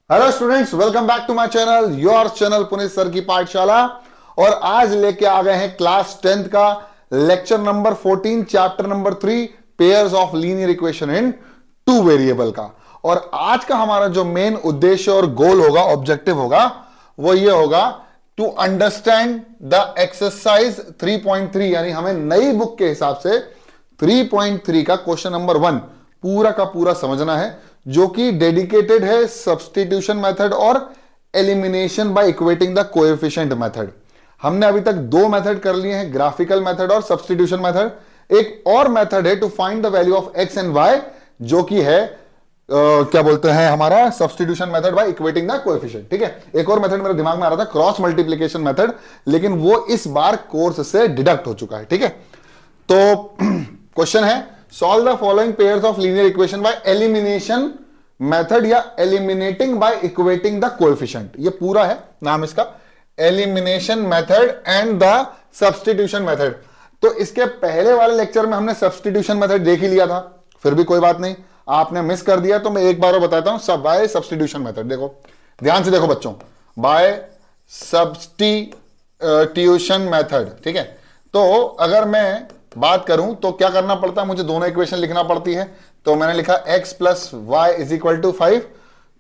Hello students, welcome back to my channel, your channel Puneet sir की पाठशाला। और आज लेके आ गए हैं क्लास 10th का lecture number 14, chapter number 3, pairs of linear equation in two variable का। और आज का हमारा जो मेन उद्देश्य और गोल होगा, ऑब्जेक्टिव होगा, वो ये होगा टू अंडरस्टैंड द एक्सरसाइज 3.3, यानी हमें नई बुक के हिसाब से 3.3 का क्वेश्चन नंबर 1 पूरा का पूरा समझना है, जो कि डेडिकेटेड है सब्स्टिट्यूशन मेथड और elimination by equating the coefficient method. हमने अभी तक दो मेथड कर लिए हैं, ग्राफिकल मेथड और सब्स्टिट्यूशन मेथड। एक और मेथड है to find the value of x and y, जो कि है क्या बोलते हैं हमारा substitution method by equating the coefficient. ठीक है, एक और मेथड मेरे दिमाग में आ रहा था, क्रॉस मल्टीप्लिकेशन मेथड, लेकिन वो इस बार कोर्स से डिडक्ट हो चुका है। ठीक है, तो क्वेश्चन है solve the following pairs of linear equation by elimination method या eliminating by equating the coefficient। ये पूरा है नाम इसका, elimination method and the substitution method। तो इसके पहले वाले लेक्चर में हमने substitution method देख ही लिया था, फिर भी कोई बात नहीं, आपने मिस कर दिया तो मैं एक बार और बताता हूं। सब बाय substitution method, देखो ध्यान से देखो बच्चों, by substitution method। ठीक है, तो अगर मैं बात करूं तो क्या करना पड़ता है, मुझे दोनों इक्वेशन लिखना पड़ती है। तो मैंने लिखा x plus y is equal to 5।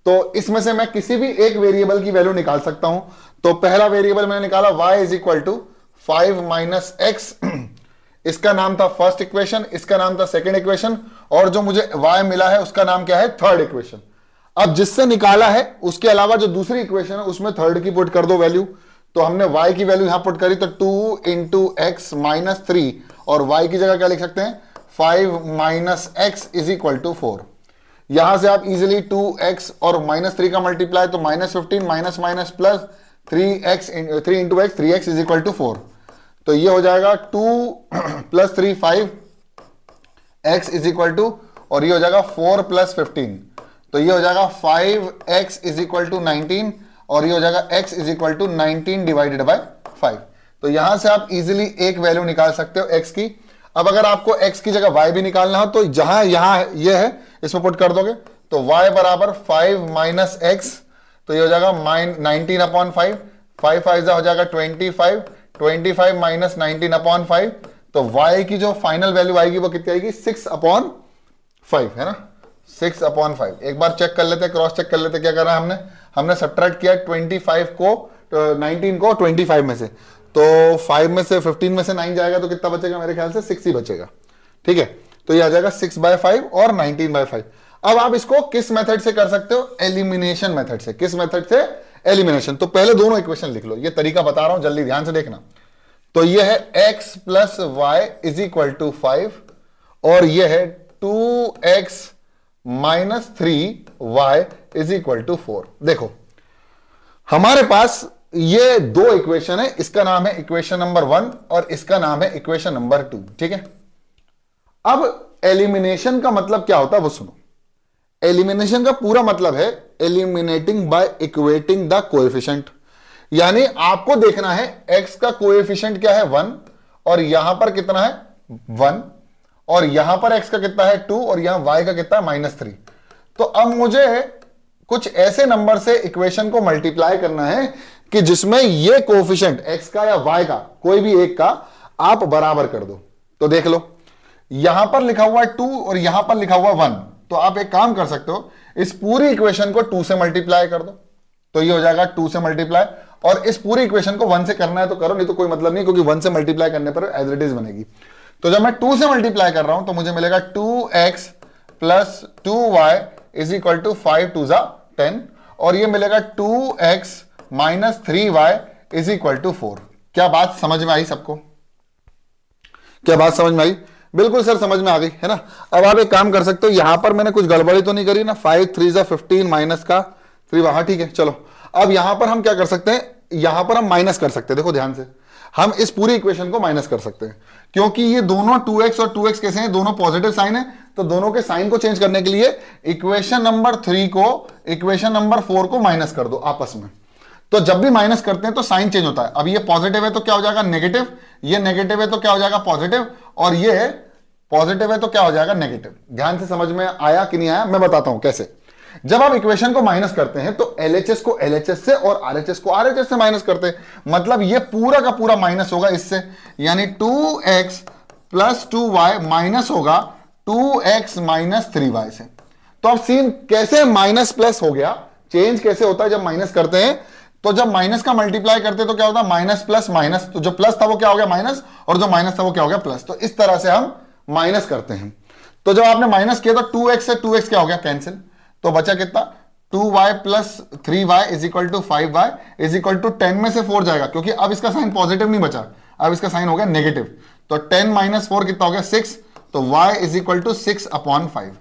तो इसमें से मैं किसी भी एक वेरिएबल की वैल्यू निकाल सकता हूं। तो पहला वेरिएबल मैंने निकाला y is equal to 5 minus x, इसका नाम था फर्स्ट इक्वेशन, इसका नाम था सेकेंड इक्वेशन, और जो मुझे y मिला है उसका नाम क्या है, थर्ड इक्वेशन। अब जिससे निकाला है उसके अलावा जो दूसरी इक्वेशन है उसमें थर्ड की पुट कर दो वैल्यू। तो हमने y की वैल्यू यहां पुट करी, तो 2 इंटू एक्स माइनस 3, और y की जगह क्या लिख सकते हैं, 5 minus x is equal to 4। यहां से आप इजिली 2x और माइनस 3 का मल्टीप्लाई, तो minus 15 minus minus plus 3 into x, 3x is equal to 4। तो ये हो जाएगा 2 plus 3 5x is equal to, और ये हो जाएगा 4 प्लस 15, तो ये हो जाएगा 5x इज इक्वल टू 19, और ये हो जाएगा x is equal to 19 divided by 5। तो यहां से आप इजीली एक वैल्यू निकाल सकते हो x की। अब अगर आपको x की जगह y भी निकालना हो तो जहां यहां ये है इसमें पुट कर दोगे, तो y बराबर 5 माइनस एक्स, तो ये हो जाएगा 19 अपॉन 5, 5 5 हो जाएगा 25, 25 माइनस 19 अपॉन 5। तो y की जो फाइनल वैल्यू आएगी वो कितनी आएगी, 6 अपॉन 5, है ना, 6 अपॉन 5। एक बार चेक कर लेते हैं, क्रॉस चेक कर लेते हैं क्या कर रहा है हमने सब्ट्रैक्ट किया 25 को 19 को 25 में से, तो 5 में से 15 में से 9 जाएगा तो कितना बचेगा, मेरे ख्याल से 6 ही बचेगा। ठीक है, तो ये आ जाएगा 6/5 और 19/5। अब आप इसको किस मेथड से कर सकते हो, एलिमिनेशन मेथड से। किस मेथड से, एलिमिनेशन। तो पहले दोनों इक्वेशन लिख लो, ये तरीका बता रहा हूं, जल्दी ध्यान से देखना। तो ये है x plus y is equal to 5, और ये है 2x minus 3y is equal to 4। देखो हमारे पास ये दो इक्वेशन है, इसका नाम है इक्वेशन नंबर 1 और इसका नाम है इक्वेशन नंबर 2। ठीक है, अब एलिमिनेशन का मतलब क्या होता है वो सुनो। एलिमिनेशन का पूरा मतलब है eliminating by equating the coefficient, यानी आपको देखना है x का कोएफिशिएंट क्या है 1, और यहां पर कितना है 1, और यहां पर x का कितना है 2, और यहां y का कितना है -3। तो अब मुझे कुछ ऐसे नंबर से इक्वेशन को मल्टीप्लाई करना है कि जिसमें ये कोएफिशिएंट x का या y का कोई भी एक का आप बराबर कर दो। तो देख लो, यहां पर लिखा हुआ है 2 और यहां पर लिखा हुआ 1, तो आप एक काम कर सकते हो, इस पूरी इक्वेशन को 2 से मल्टीप्लाई कर दो, तो ये हो जाएगा 2 से मल्टीप्लाई, और इस पूरी इक्वेशन को 1 से करना है तो करो, नहीं तो कोई मतलब नहीं, क्योंकि 1 से मल्टीप्लाई करने पर एज इट इज बनेगी। तो जब मैं 2 से मल्टीप्लाई कर रहा हूं तो मुझे मिलेगा 2x plus 2y is equal to 5 2 जा 10, और ये मिलेगा 2x minus 3y is equal to 4। क्या बात समझ में आई सबको? क्या बात समझ में आई? बिल्कुल सर समझ में आ गई, है ना। अब आप एक काम कर सकते हो, यहां पर मैंने कुछ गड़बड़ी तो नहीं करी ना, 5 3 जा 15 माइनस का 3, वहां ठीक है। चलो अब यहां पर हम क्या कर सकते हैं, यहां पर हम माइनस कर सकते हैं। देखो ध्यान से, हम इस पूरी इक्वेशन को माइनस कर सकते हैं, क्योंकि ये दोनों 2x और 2x कैसे हैं, दोनों पॉजिटिव साइन है। तो दोनों के साइन को चेंज करने के लिए इक्वेशन नंबर 3 को इक्वेशन नंबर 4 को माइनस कर दो आपस में। तो जब भी माइनस करते हैं तो साइन चेंज होता है। अब ये पॉजिटिव है तो क्या हो जाएगा नेगेटिव, ये नेगेटिव है तो क्या हो जाएगा पॉजिटिव, और ये पॉजिटिव है तो क्या हो जाएगा नेगेटिव। ध्यान से समझ में आया कि नहीं आया, मैं बताता हूं कैसे। जब आप इक्वेशन को माइनस करते हैं तो एलएचएस को एलएचएस से और आरएचएस को आरएचएस से माइनस करते हैं, मतलब ये पूरा का पूरा माइनस होगा इससे, यानी 2x प्लस 2y माइनस होगा 2x माइनस 3y से। तो अब सीन कैसे माइनस प्लस हो गया, चेंज कैसे होता है जब माइनस करते हैं, तो जब माइनस का मल्टीप्लाई करते हैं तो क्या होता है माइनस प्लस माइनस, तो जो प्लस था वो क्या हो गया माइनस, और जो माइनस था वो क्या हो गया प्लस। तो इस तरह से हम माइनस करते हैं। तो जब आपने माइनस किया तो 2x से 2x क्या हो गया कैंसिल, तो बचा कितना 2y plus 3y is equal to 5y is equal to 10 में से 4 जाएगा, क्योंकि अब इसका साइन पॉजिटिव नहीं बचा, अब इसका साइन हो गया नेगेटिव। तो 10 माइनस 4 कितना हो गया 6, तो y is equal to 6/5।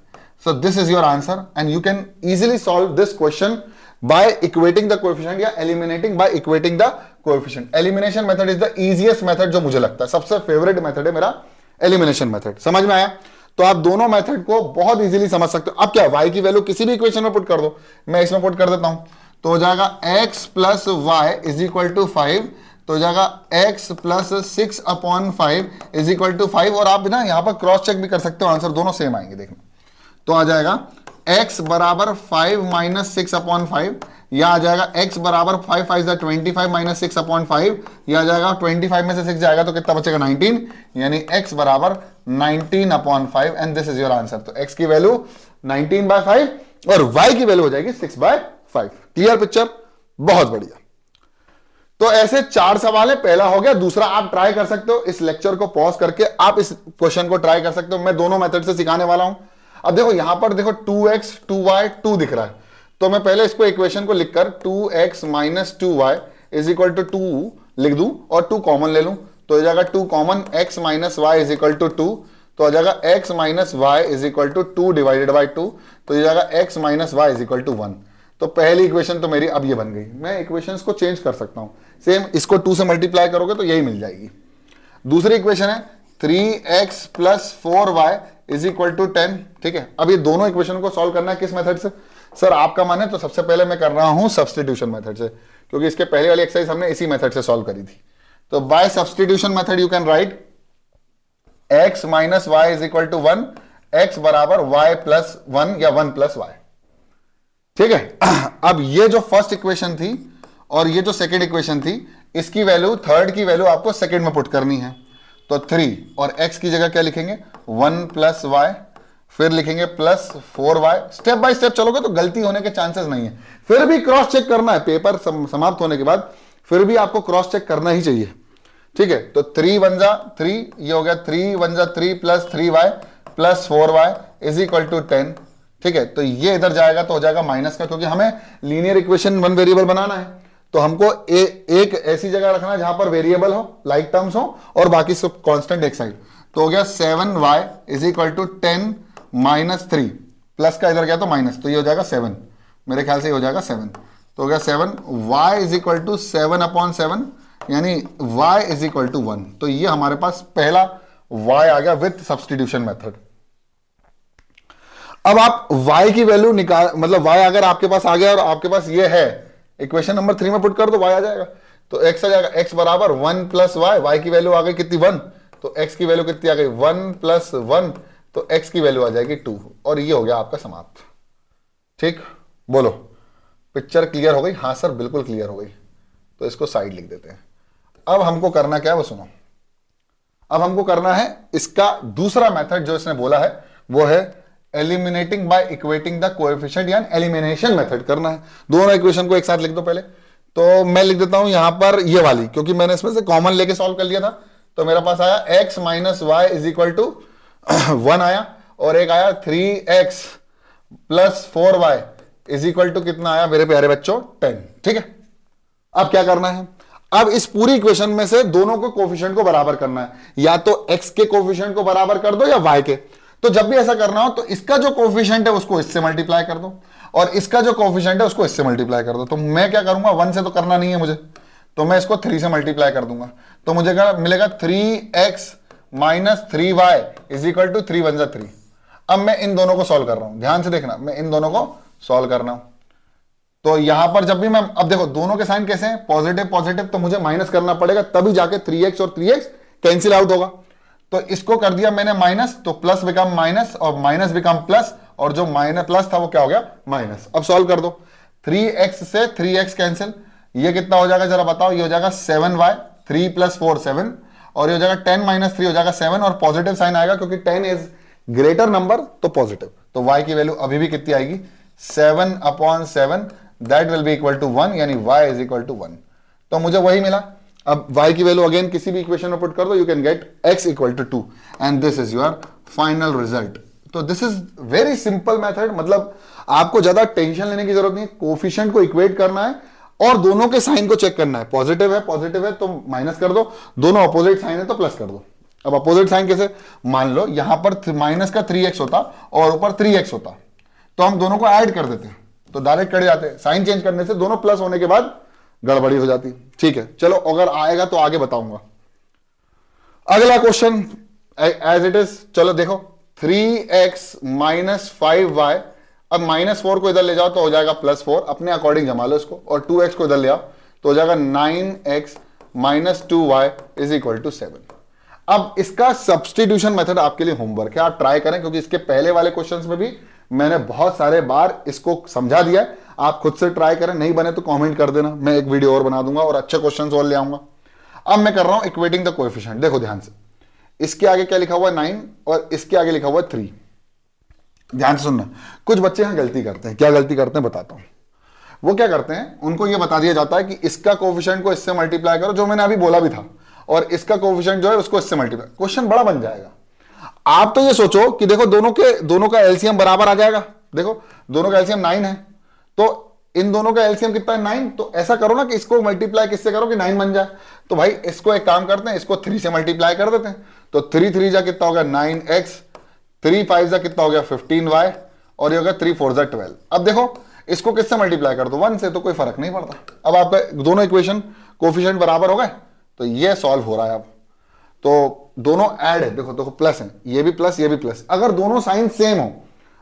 So this is your answer and you can easily solve this question by equating the coefficient या eliminating by equating the coefficient. Elimination method is the easiest method जो मुझे लगता है, सबसे favourite method है मेरा elimination method। समझ में आया? तो आप दोनों मेथड को बहुत इजीली समझ सकते हो। अब क्या y की वैल्यू किसी भी इक्वेशन में पुट कर दो, मैं इसमें पुट कर देता हूं, तो हो जाएगा x plus y is equal to 5, तो हो जाएगा x प्लस 6/5 इज इक्वल टू 5। और आप ना यहां पर क्रॉस चेक भी कर सकते हो, आंसर दोनों सेम आएंगे देखना। तो आ जाएगा x बराबर 5 माइनस 6/5, या आ जाएगा x बराबर 5 5 25 माइनस 6/5, या आ जाएगा 25 में से 6 जाएगा तो कितना बचेगा 19, यानी x बराबर 19/5 and this is your answer. तो x की वैल्यू 19/5 और y की वैल्यू हो जाएगी 6/5। Clear picture? बहुत बढ़िया। तो ऐसे 4 सवाल है, पहला हो गया। दूसरा आप ट्राई कर सकते हो, इस लेक्चर को पॉज करके आप इस क्वेश्चन को ट्राई कर सकते हो, मैं दोनों मेथड से सिखाने वाला हूं। अब देखो यहां पर देखो 2x 2y 2 दिख रहा है, तो मैं पहले इसको इक्वेशन को लिखकर 2x minus 2y is equal to 2 लिख दूं और 2 कॉमन ले लूं, तो हो जाएगा 2 common x minus y is equal to 2, तो हो जाएगा x minus y is equal to 2 divided by 2, तो हो जाएगा x minus y is equal to 1। तो पहली इक्वेशन तो मेरी अब ये बन गई। मैं इक्वेशंस को चेंज कर सकता हूं, सेम इसको 2 से मल्टीप्लाई करोगे तो यही मिल जाएगी। दूसरी इक्वेशन है 3x plus 4y is equal to 10। ठीक है, अब ये दोनों इक्वेशन को सॉल्व करना है किस मेथड से? सर आपका मन है तो सबसे पहले मैं कर रहा हूं सब्स्टिट्यूशन मेथड से, क्योंकि इसके पहले वाली एक्सरसाइज हमने इसी मेथड से सॉल्व करी थी। तो by substitution method you can write x minus y is equal to 1, x बराबर y प्लस 1 या 1 प्लस वाई। ठीक है, अब ये जो फर्स्ट इक्वेशन थी और ये जो सेकेंड इक्वेशन थी, इसकी वैल्यू थर्ड की वैल्यू आपको सेकेंड में पुट करनी है। तो 3 और x की जगह क्या लिखेंगे 1 प्लस वाई, फिर लिखेंगे plus 4y। Step by step चलोगे तो गलती होने के चांसेस नहीं है, फिर भी क्रॉस चेक करना है पेपर समाप्त होने के बाद, फिर भी आपको क्रॉस चेक करना ही चाहिए। ठीक है, तो 3 1 जा 3, ये हो गया 3 1 जा 3 plus 3y plus 4y is equal to 10। ठीक है, तो ये इधर जाएगा तो हो जाएगा माइनस का, क्योंकि हमें लीनियर इक्वेशन 1 वेरिएबल बनाना है, तो हमको एक ऐसी जगह रखना है जहां पर वेरिएबल हो, लाइक टर्म्स हो, और बाकी सब कांस्टेंट एक साइड। तो हो गया 7y is equal to 10 minus 3, plus का इधर गया तो माइनस, तो ये हो जाएगा 7, मेरे ख्याल से ये हो जाएगा 7। तो हो गया 7, y इज इक्वल टू 7/7, यानी y इज इक्वल टू 1। तो ये हमारे पास पहला y आ गया विथ सब्स्टिट्यूशन मेथड। अब आप y की वैल्यू निकाल, मतलब y अगर आपके पास आ गया और आपके पास ये है, इक्वेशन नंबर 3 में पुट कर दो y आ जाएगा, तो x आ जाएगा x बराबर 1 प्लस वाई, y की वैल्यू आ गई कितनी 1, तो x की वैल्यू कितनी आ गई 1 प्लस 1, तो x की वैल्यू आ जाएगी 2, और ये हो गया आपका समाप्त। ठीक, बोलो पिक्चर क्लियर हो गई? हाँ सर बिल्कुल क्लियर हो गई। तो इसको साइड लिख देते हैं। अब हमको करना क्या है वो सुनो। अब हमको करना है इसका दूसरा मेथड जो इसने बोला है, वो है eliminating by equating the coefficient, यानी एलिमिनेशन मेथड करना है। दोनों इक्वेशन को एक साथ लिख दो पहले। तो मैं लिख देता हूं यहां पर ये वाली, क्योंकि मैंने इसमें से कॉमन लेके सॉल्व कर लिया था। तो मेरे पास आया x minus y is equal to 1 आया, और एक आया 3x plus 4y is equal to कितना आया मेरे प्यारे बच्चों 10। ठीक है, अब क्या करना है, अब इस पूरी इक्वेशन में से दोनों को कोफिशिएंट को बराबर करना है, या तो x के कोफिशिएंट को बराबर कर दो या y के। तो जब भी ऐसा करना हो तो इसका जो कोफिशिएंट है उसको इससे मल्टीप्लाई कर दो, और इसका जो कोफिशिएंट है उसको इससे मल्टीप्लाई कर दो। तो मैं क्या करूंगा, 1 से तो करना नहीं है मुझे, तो मैं इसको 3 से मल्टीप्लाई कर दूंगा, तो मुझे क्या मिलेगा 3x minus 3y is equal to 3 1 जा 3। अब मैं इन दोनों को सॉल्व कर रहा हूं, ध्यान से देखना, मैं इन दोनों को सॉल्व कर रहा हूं। तो यहां पर जब भी मैं, अब देखो दोनों के साइन कैसे हैं, पॉजिटिव पॉजिटिव, तो मुझे माइनस करना पड़ेगा, तभी जाके 3x और 3x कैंसिल आउट होगा। तो इसको कर दिया मैंने माइनस, तो प्लस बिकम माइनस और माइनस बिकम प्लस, और जो माइनस प्लस था वो क्या हो गया माइनस। अब सॉल्व कर दो, 3x से 3x कैंसिल, ये कितना हो जाएगा जरा बताओ, ये हो जाएगा 7y, 3 + 4 7, और ये हो जाएगा 10 - 3 हो जाएगा 7, और पॉजिटिव साइन आएगा क्योंकि 10 इज ग्रेटर नंबर तो पॉजिटिव। तो y की वैल्यू अभी भी कितनी आएगी 7/7, that will be equal to 1, यानी y इज इक्वल टू 1। तो मुझे वही मिला। अब y की वैल्यू अगेन किसी भी इक्वेशन में पुट कर दो, you can get x equal to 2 and this is your final result. तो this is very simple method, मतलब आपको ज्यादा टेंशन लेने की जरूरत नहीं, कोफिशिएंट को इक्वेट करना है और दोनों के साइन को चेक करना है। पॉजिटिव है तो माइनस कर दो, दोनों अपोजिट साइन है तो प्लस कर दो। अब अपोजिट साइन कैसे, मान लो यहां पर माइनस का 3x होता और ऊपर 3x होता, तो हम दोनों को ऐड कर देते तो डायरेक्ट कट जाते। साइन चेंज करने से दोनों प्लस होने के बाद गड़बड़ी हो जाती। ठीक है, चलो अगर आएगा तो आगे बताऊंगा। अगला क्वेश्चन एज इट इज, चलो देखो 3x - 5y, अब -4 को इधर ले जाओ तो हो जाएगा +4, अपने अकॉर्डिंग जमा लो इसको, और 2x को इधर ले आओ तो हो जाएगा 9x - 2y is equal to 7। अब इसका सब्स्टिट्यूशन मेथड आपके लिए होमवर्क है, आप ट्राई करें, क्योंकि इसके पहले वाले क्वेश्चंस में भी मैंने बहुत सारे बार इसको समझा दिया है। आप खुद से ट्राई करें, नहीं बने तो कमेंट कर देना, मैं एक वीडियो और बना दूंगा और अच्छे क्वेश्चंस और ले आऊंगा। अब मैं कर रहा हूं इक्वेटिंग द कोएफिशिएंट। देखो ध्यान से, इसके आगे क्या लिखा हुआ है 9 और इसके आगे लिखा हुआ है 3। ध्यान से सुनना, कुछ बच्चे यहां गलती करते हैं। क्या गलती करते हैं बताता हूं। वो क्या करते हैं, उनको यह बता दिया जाता है कि इसका कोएफिशिएंट को इससे मल्टीप्लाई करो, जो मैंने अभी बोला भी था, और इसका कोएफिशिएंट जो है उसको इससे मल्टीप्लाई। क्वेश्चन बड़ा बन जाएगा। आप तो ये सोचो कि देखो दोनों का एलसीएम बराबर आ जाएगा। देखो दोनों का एलसीएम 9 है, तो इन दोनों का एलसीएम कितना है 9, तो ऐसा करो ना कि इसको मल्टीप्लाई किससे करो कि 9 बन जाए। तो भाई इसको एक काम करते हैं, इसको 3 से मल्टीप्लाई कर देते हैं, तो 3 3 जा कितना हो गया 9x, 3 5 जा कितना हो गया 15y, और ये हो गया 3 4 जा 12। अब देखो इसको किससे मल्टीप्लाई कर दो 1 से, तो कोई फर्क नहीं पड़ता। अब आपका दोनों इक्वेशन कोएफिशिएंट बराबर हो गए, तो ये सॉल्व हो रहा है। अब तो दोनों ऐड है, देखो प्लस है, ये भी प्लस ये भी प्लस। अगर दोनों साइन सेम हो,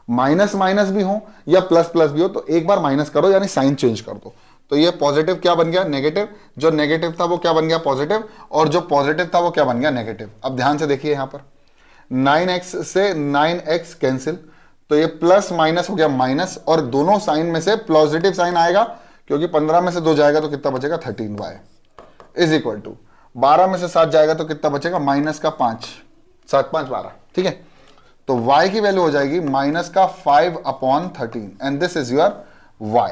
माइनस माइनस भी हो या प्लस प्लस भी हो, तो एक बार माइनस करो यानी साइन चेंज कर दो। तो ये पॉजिटिव क्या बन गया नेगेटिव, जो नेगेटिव था वो क्या बन गया पॉजिटिव, और जो पॉजिटिव था वो क्या बन गया नेगेटिव। अब ध्यान से देखिए यहां पर 9x से 9x कैंसिल, तो ये प्लस माइनस हो गया माइनस, और दोनों साइन में से पॉजिटिव साइन आएगा, क्योंकि 15 में से 2 जाएगा तो कितना बचेगा 13y इज इक्वल टू 12 में से 7 जाएगा तो कितना बचेगा माइनस का 5, 7 5 12। ठीक है, तो y की वैल्यू हो जाएगी माइनस का 5/13 and this is your y।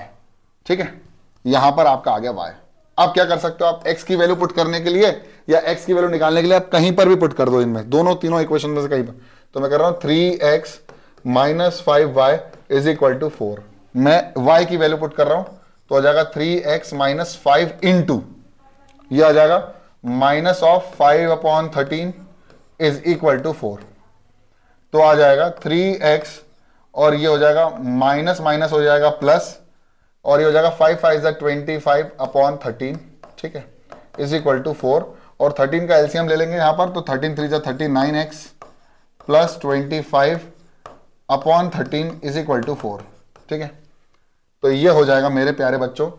ठीक है, यहां पर आपका आ गया y। अब क्या कर सकते हो आप, x की वैल्यू पुट करने के लिए या x की वैल्यू निकालने के लिए आप कहीं पर भी पुट कर दो, इनमें दोनों तीनों इक्वेशन में से कहीं पर। तो मैं कर रहा हूं 3x - 5y is equal to 4। मैं y की वैल्यू पुट कर रहा हूं तो हो जाएगा 3x - 5 इंटू, यह आ जाएगा minus of 5/13 is equal to 4। तो आ जाएगा 3x, और ये हो जाएगा माइनस माइनस हो जाएगा प्लस, और ये हो जाएगा 5 5 जा 25/13। ठीक है, इज इक्वल टू 4, और 13 का एलसीएम ले लेंगे यहां पर, तो 13 3 जा 39x plus 25/13 is equal to 4। ठीक है, तो ये हो जाएगा मेरे प्यारे बच्चों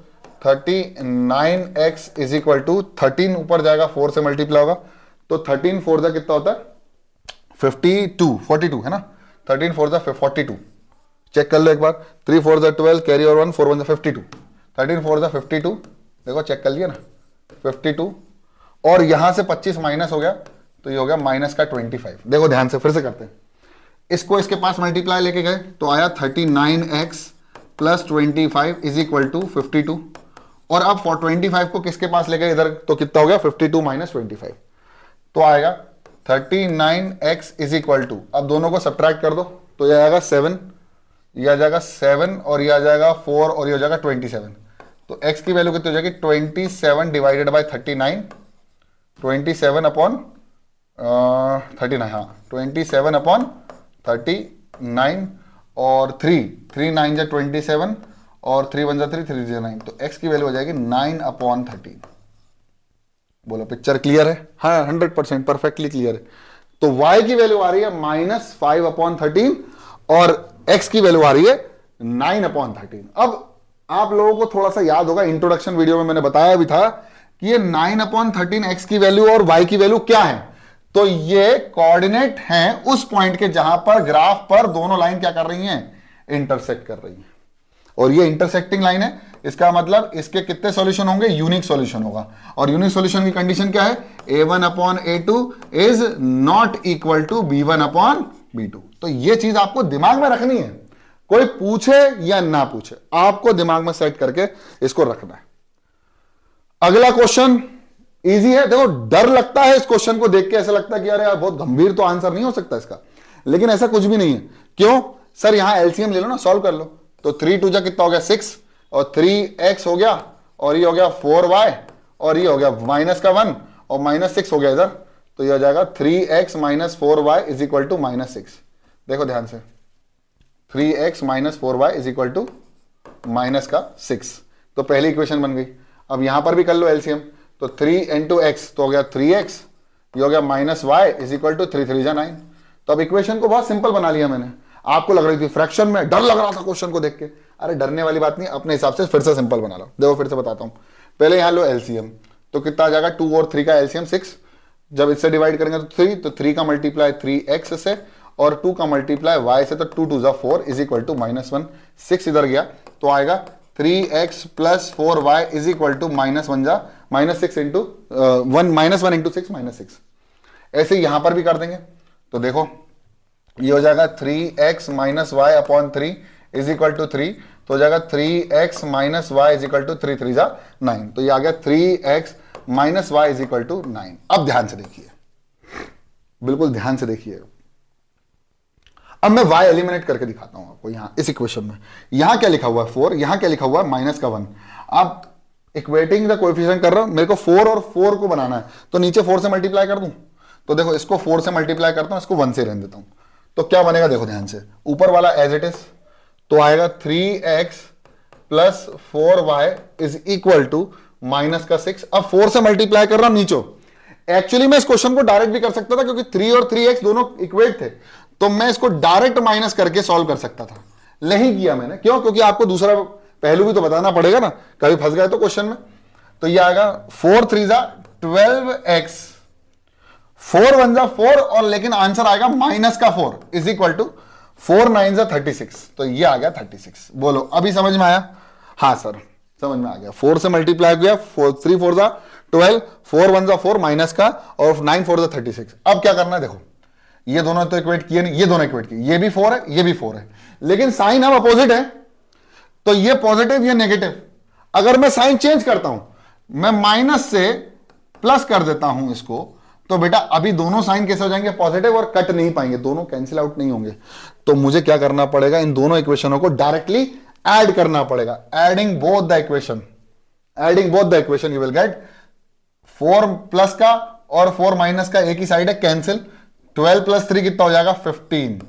39x इज इक्वल टू 13 ऊपर जाएगा 4 से मल्टीप्लाई होगा, तो 13 4 जा कितना होता है 42 है ना, 13 4 जा 42। चेक कर लो एक बार, 3 4 जा 12 कैरी और 1 4 1 जा 52, 13 4 जा 52। देखो चेक कर लिया ना 52, और यहां से 25 माइनस हो गया तो ये हो गया माइनस का 25। देखो ध्यान से फिर से करते हैं, इसको इसके पास मल्टीप्लाई लेके गए तो आया 39x plus 25 is equal to 52, और अब 25 को किसके पास ले गए इधर, तो कितना हो गया 52 माइनस 25, तो आएगा 39x इज इक्वल टू, अब दोनों को सब्ट्रैक्ट कर दो तो यह आएगा 7, यह आ जाएगा 7, और यह आ जाएगा 4, और यह हो जाएगा 27। तो x की वैल्यू कितनी हो जाएगी 27 डिवाइडेड बाय 39, 27/39, हाँ 27/39, और 3 9 जा 27, और 3 1 जा 3 3 जा 9, तो x की वैल्यू हो जाएगी 9/13। बोलो पिक्चर क्लियर है? हाँ 100% परफेक्टली क्लियर है। तो y की वैल्यू आ रही है -5/13 और x की वैल्यू आ रही है 9/13। अब आप लोगों को थोड़ा सा याद होगा, इंट्रोडक्शन वीडियो में मैंने बताया भी था कि ये 9/13 x की वैल्यू और y की वैल्यू क्या है। तो ये कोऑर्डिनेट हैं उस पॉइंट के जहां पर ग्राफ पर दोनों लाइन क्या कर रही हैं, इंटरसेक्ट कर रही है, और ये इंटरसेक्टिंग लाइन है, इसका मतलब इसके कितने सॉल्यूशन होंगे, यूनिक सॉल्यूशन होगा। और यूनिक सॉल्यूशन की कंडीशन क्या है, a1/a2 is not equal to b1/b2। तो ये चीज आपको दिमाग में रखनी है, कोई पूछे या ना पूछे, आपको दिमाग में सेट करके इसको रखना है। अगला क्वेश्चन इजी है। देखो डर लगता है इस क्वेश्चन को देख के, ऐसा लगता है कि यार बहुत गंभीर तो आंसर नहीं हो सकता इसका, लेकिन ऐसा कुछ भी नहीं है। क्यों सर, यहां एलसीएम ले लो ना, सॉल्व कर लो। तो 3 2 जा कितना हो गया 6, और 3x हो गया, और ये हो गया 4y, और ये हो गया माइनस का 1 और -6 हो गया इधर, तो ये हो जाएगा 3x - 4y is equal to -6। देखो ध्यान से, 3x - 4y is equal to -6। तो पहली इक्वेशन बन गई। अब यहां पर भी कर लो एलसीएम, तो 3 × x तो हो गया 3x, ये हो गया -y इज इक्वल टू 3 3 जा 9। तो अब इक्वेशन को बहुत सिंपल बना लिया मैंने। आपको लग रही थी फ्रैक्शन में डर लग रहा था क्वेश्चन को देख के, अरे डरने वाली बात नहीं, अपने हिसाब से फिर से सिंपल बना लो। देखो फिर से बताता हूं, पहले यहां लो एलसीएम, तो कितना आ जाएगा 2 और 3 का एलसीएम 6, जब इससे डिवाइड करेंगे तो 3, तो 3 का मल्टीप्लाई 3x से और 2 का मल्टीप्लाई y से, तो 2 2 जा 4 इज इक्वल टू -1, 6 इधर गया तो आएगा 3x + 4y is equal to -1 जा -6 इंटू 1 -1 इंटू 6 -6। ऐसे यहां पर भी कर देंगे, तो देखो ये हो जाएगा 3x - y/3 is equal to 3, तो हो जाएगा 3x - y is equal to 3 3 जा 9। तो ये आ गया 3x - y is equal to 9। अब ध्यान से देखिए, बिल्कुल ध्यान से देखिए। अब मैं y एलिमिनेट करके दिखाता हूं आपको। यहां इस इक्वेशन में यहां क्या लिखा हुआ है 4, यहां क्या लिखा हुआ है -1। आप इक्वेटिंग द कोएफिशिएंट कर रहे हो, मेरे को 4 और 4 को बनाना है, तो नीचे 4 से मल्टीप्लाई कर दूं। तो देखो इसको 4 से मल्टीप्लाई करता हूं, इसको 1 से रहने देता हूं, तो क्या बनेगा देखो ध्यान से, ऊपर वाला एज इट इज, तो आएगा 3x + 4y is equal to -6। अब 4 से मल्टीप्लाई कर रहा हूं नीचे। एक्चुअली मैं इस क्वेश्चन को डायरेक्ट भी कर सकता था, क्योंकि 3 और 3x दोनों इक्वेट थे, तो मैं इसको डायरेक्ट माइनस करके सॉल्व कर सकता था, नहीं किया मैंने। क्यों? क्योंकि आपको दूसरा पहलू भी तो बताना पड़ेगा ना, कभी फंस गए तो क्वेश्चन में। तो ये आएगा 4 3 जा 12x, 4 1 जा 4, और लेकिन आंसर आएगा -4 इज इक्वल टू 4 9 जा 36। तो ये आ गया 36। बोलो अभी समझ में आया? हाँ सर समझ में आ गया। 4 से मल्टीप्लाई किया, 3 4 जा 12, 4 1 जा 4 माइनस का, और 9 4 जा 36। अब क्या करना है देखो, ये दोनों तो इक्वेट किए नहीं, ये दोनों इक्वेट किए, ये भी 4 है ये भी 4 है, लेकिन साइन अब अपोजिट है, तो ये पॉजिटिव ये नेगेटिव। अगर मैं साइन चेंज करता हूं, मैं माइनस से प्लस कर देता हूं इसको, तो बेटा अभी दोनों साइन कैसे हो जाएंगे, पॉजिटिव, और कट नहीं पाएंगे, दोनों कैंसिल आउट नहीं होंगे। तो मुझे क्या करना पड़ेगा, इन दोनों इक्वेशनों को डायरेक्टली ऐड करना पड़ेगा। Adding both the equation you will get 4 plus का और 4 माइनस का एक ही साइड है, कैंसिल। 12 + 3 कितना हो जाएगा 15,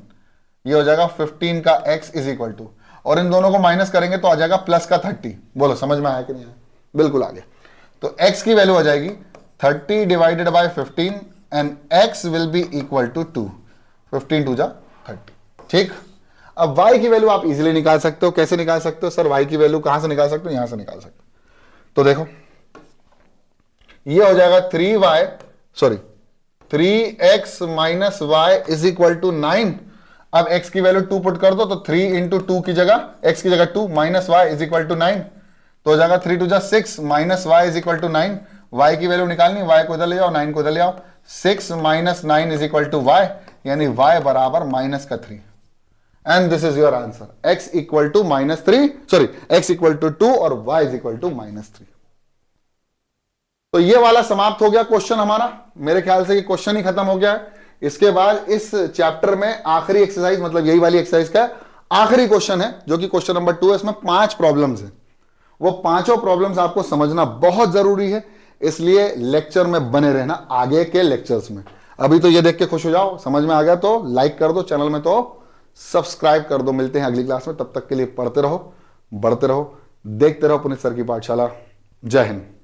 ये हो जाएगा 15 का x इज इक्वल टू, और इन दोनों को माइनस करेंगे तो आ जाएगा प्लस का 30। बोलो समझ में आया कि नहीं आया? बिल्कुल आ गया। तो x की वैल्यू आ जाएगी 30 divided by 15 and x will be equal to 2, 15 2 जा 30। ठीक। अब y की वैल्यू आप इजीली निकाल सकते हो। कैसे निकाल सकते हो सर? y की वैल्यू कहां से निकाल सकते हो? यहां से निकाल सकते हो। तो देखो ये हो जाएगा 3x - y is equal to 9। अब x की वैल्यू 2 पुट कर दो, तो 3 × 2 की जगह, x की जगह 2 - y इज इक्वल टू 9, तो हो जाएगा 3 2 जा 6 - y is equal to 9। y की वैल्यू निकालनी, y को इधर ले जाओ, 9 को इधर ले आओ, 6 - 9 इज इक्वल टू y, यानी y बराबर -3। And this is your answer, x equal to -3, sorry x equal to 2 और y इज इक्वल टू -3। तो ये वाला समाप्त हो गया क्वेश्चन हमारा। मेरे ख्याल से ये क्वेश्चन ही खत्म हो गया है। इसके बाद इस चैप्टर में आखिरी एक्सरसाइज, मतलब यही वाली एक्सरसाइज का आखिरी क्वेश्चन है, जो कि क्वेश्चन नंबर 2 है। इसमें 5 प्रॉब्लम्स हैं। वो पांचों प्रॉब्लम्स आपको समझना बहुत जरूरी है, इसलिए लेक्चर में बने रहना आगे के लेक्चर्स में। अभी तो ये देख के खुश हो जाओ, समझ में आ गया तो लाइक कर दो, चैनल में तो सब्सक्राइब कर दो। मिलते हैं अगली क्लास में, तब तक के लिए पढ़ते रहो, बढ़ते रहो, देखते रहो पुनीत सर की पाठशाला। जय हिंद।